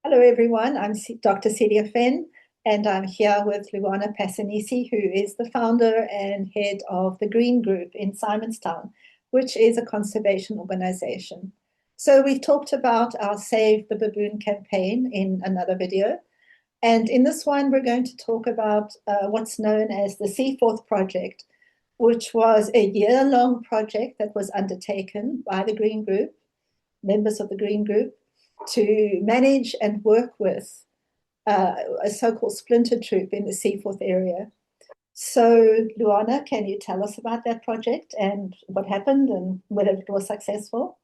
Hello, everyone. I'm Dr. Celia Fenn, and I'm here with Luana Pasanisi, who is the founder and head of the Green Group in Simonstown, which is a conservation organization. So we've talked about our Save the Baboon campaign in another video. And in this one, we're going to talk about what's known as the Seaforth Project, which was a year-long project that was undertaken by the Green Group, members of the Green Group, to manage and work with a so-called splinter troop in the Seaforth area. So, Luana, can you tell us about that project and what happened and whether it was successful?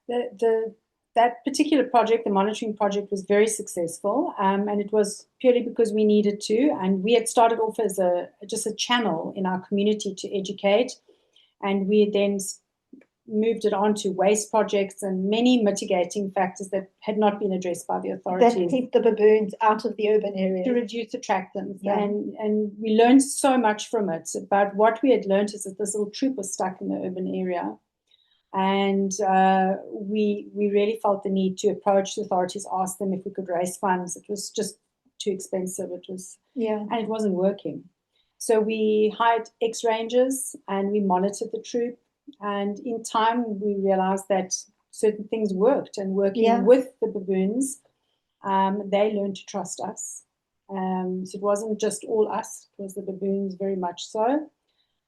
That particular project, the monitoring project, was very successful, and it was purely because we needed to. And we had started off as just a channel in our community to educate, and we then moved it on to waste projects and many mitigating factors that had not been addressed by the authorities. That keep the baboons out of the urban area. To reduce attractants. Yeah. And we learned so much from it. But what we had learned is that this little troop was stuck in the urban area. And we really felt the need to approach the authorities, ask them if we could raise funds. It was just too expensive. And it wasn't working. So we hired ex-rangers and we monitored the troop. And in time, we realized that certain things worked, and working with the baboons, they learned to trust us. So it wasn't just all us, it was the baboons very much so.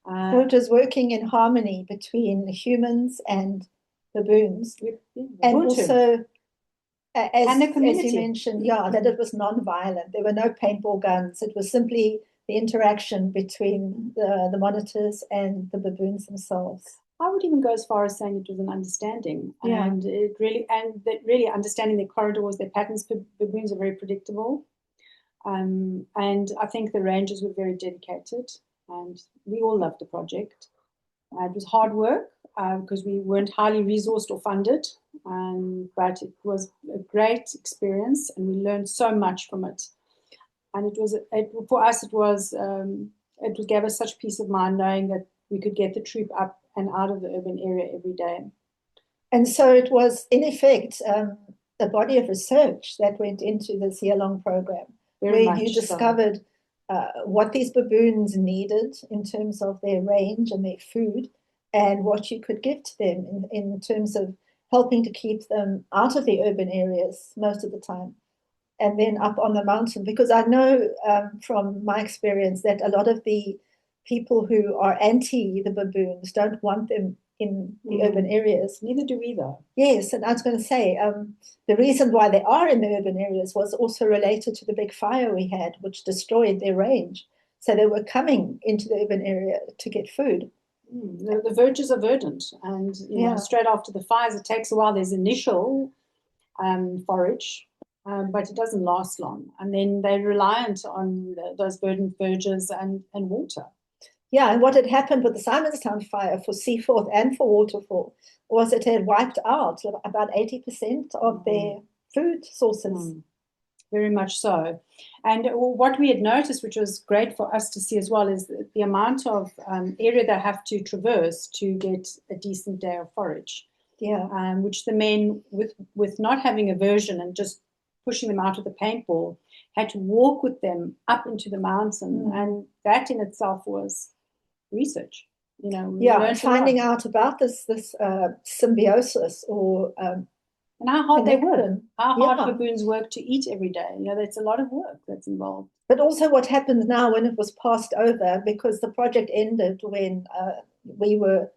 So it was working in harmony between the humans and baboons. And also, as you mentioned, that it was non-violent. There were no paintball guns. It was simply the interaction between the monitors and the baboons themselves. I would even go as far as saying it was an understanding, and that really understanding their corridors, their patterns. Baboons are very predictable, and I think the rangers were very dedicated, and we all loved the project. It was hard work because we weren't highly resourced or funded, but it was a great experience, and we learned so much from it. And for us, it gave us such peace of mind knowing that we could get the troop up and out of the urban area every day. And so it was, in effect, a body of research that went into this year-long program, where you discovered what these baboons needed in terms of their range and their food, and what you could give to them in terms of helping to keep them out of the urban areas most of the time, and then up on the mountain. Because I know from my experience that a lot of the people who are anti the baboons don't want them in the urban areas. Neither do we, though. Yes, and I was going to say, the reason why they are in the urban areas was also related to the big fire we had, which destroyed their range. So they were coming into the urban area to get food. The verges are verdant, and straight after the fires, it takes a while. There's initial forage, but it doesn't last long. And then they're reliant on those verdant verges and water. Yeah, and what had happened with the Simonstown fire for Seaforth and for Waterfall was it had wiped out about 80% of their food sources. Very much so. And what we had noticed, which was great for us to see as well, is the amount of area they have to traverse to get a decent day of forage. Yeah. Which the men, with not having aversion and just pushing them out of the paintball, had to walk with them up into the mountain. And that in itself was research, finding out about this symbiosis and how hard they work, how hard baboons work to eat every day. That's a lot of work that's involved. But also what happened now when it was passed over, because the project ended when we were,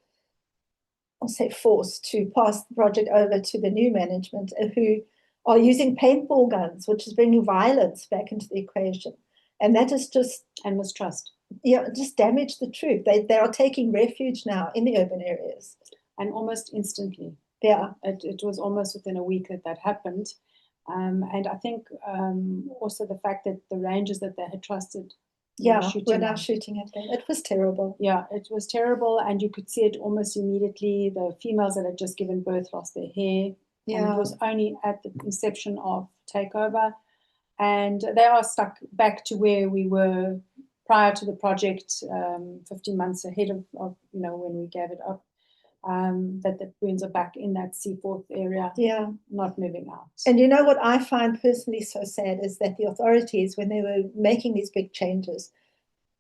I'll say, forced to pass the project over to the new management, who are using paintball guns, which is bringing violence back into the equation. And that is just... And mistrust. Yeah, just damage the troop. They are taking refuge now in the urban areas. And almost instantly. Yeah. It was almost within a week that happened. And I think also the fact that the rangers that they had trusted were now shooting at them. It was terrible. Yeah, it was terrible. And you could see it almost immediately. The females that had just given birth lost their hair. Yeah. And it was only at the inception of takeover. And they are stuck back to where we were prior to the project, 15 months ahead of when we gave it up. that the baboons are back in that Seaforth area, not moving out. And you know what I find personally so sad is that the authorities, when they were making these big changes,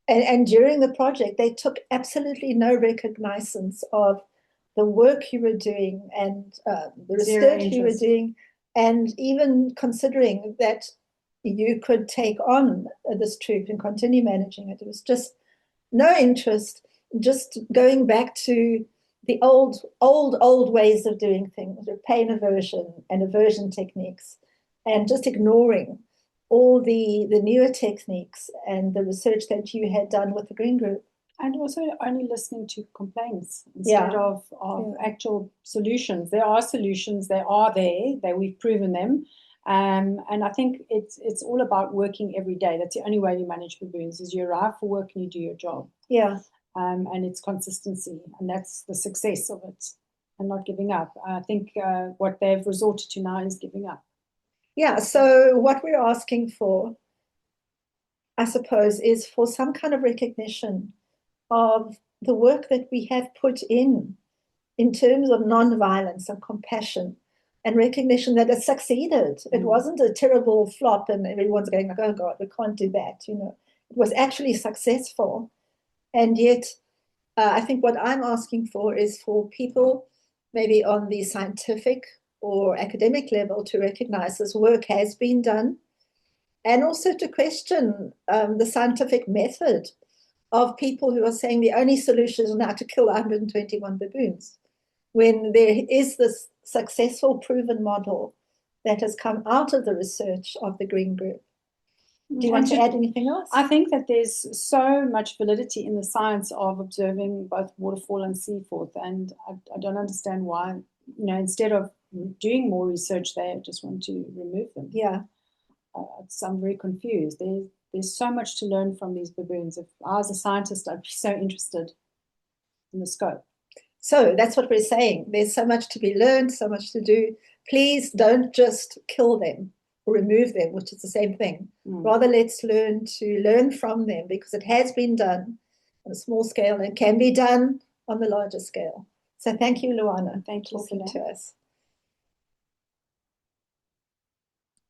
and during the project, they took absolutely no recognizance of the work you were doing and the research you were doing, and even considering that you could take on this troop and continue managing it. It was just no interest, just going back to the old ways of doing things, pain aversion and aversion techniques, and just ignoring all the newer techniques and the research that you had done with the Green Group. And also only listening to complaints instead of actual solutions. There are solutions, they are there, we've proven them. And I think it's all about working every day. That's the only way you manage baboons, is you arrive for work and you do your job. Yeah. And it's consistency, and that's the success of it, and not giving up. I think what they've resorted to now is giving up. Yeah, so what we're asking for, I suppose, is for some kind of recognition of the work that we have put in terms of non-violence and compassion, and recognition that it succeeded. It wasn't a terrible flop and everyone's going like, oh God, we can't do that. You know, it was actually successful. And yet, I think what I'm asking for is for people, maybe on the scientific or academic level, to recognize this work has been done, and also to question the scientific method of people who are saying the only solution is now to kill 121 baboons, when there is this successful proven model that has come out of the research of the Green Group. Do you want to add anything else? I think that there's so much validity in the science of observing both waterfowl and Seaforth, and I don't understand why, you know, instead of doing more research, they just want to remove them. Yeah. I'm very confused. There's so much to learn from these baboons. If I was a scientist, I'd be so interested in the scope. So that's what we're saying. There's so much to be learned, so much to do. Please don't just kill them or remove them, which is the same thing. Rather, let's learn from them, because it has been done on a small scale and can be done on the larger scale. So thank you, Luana. Thank you for talking to us.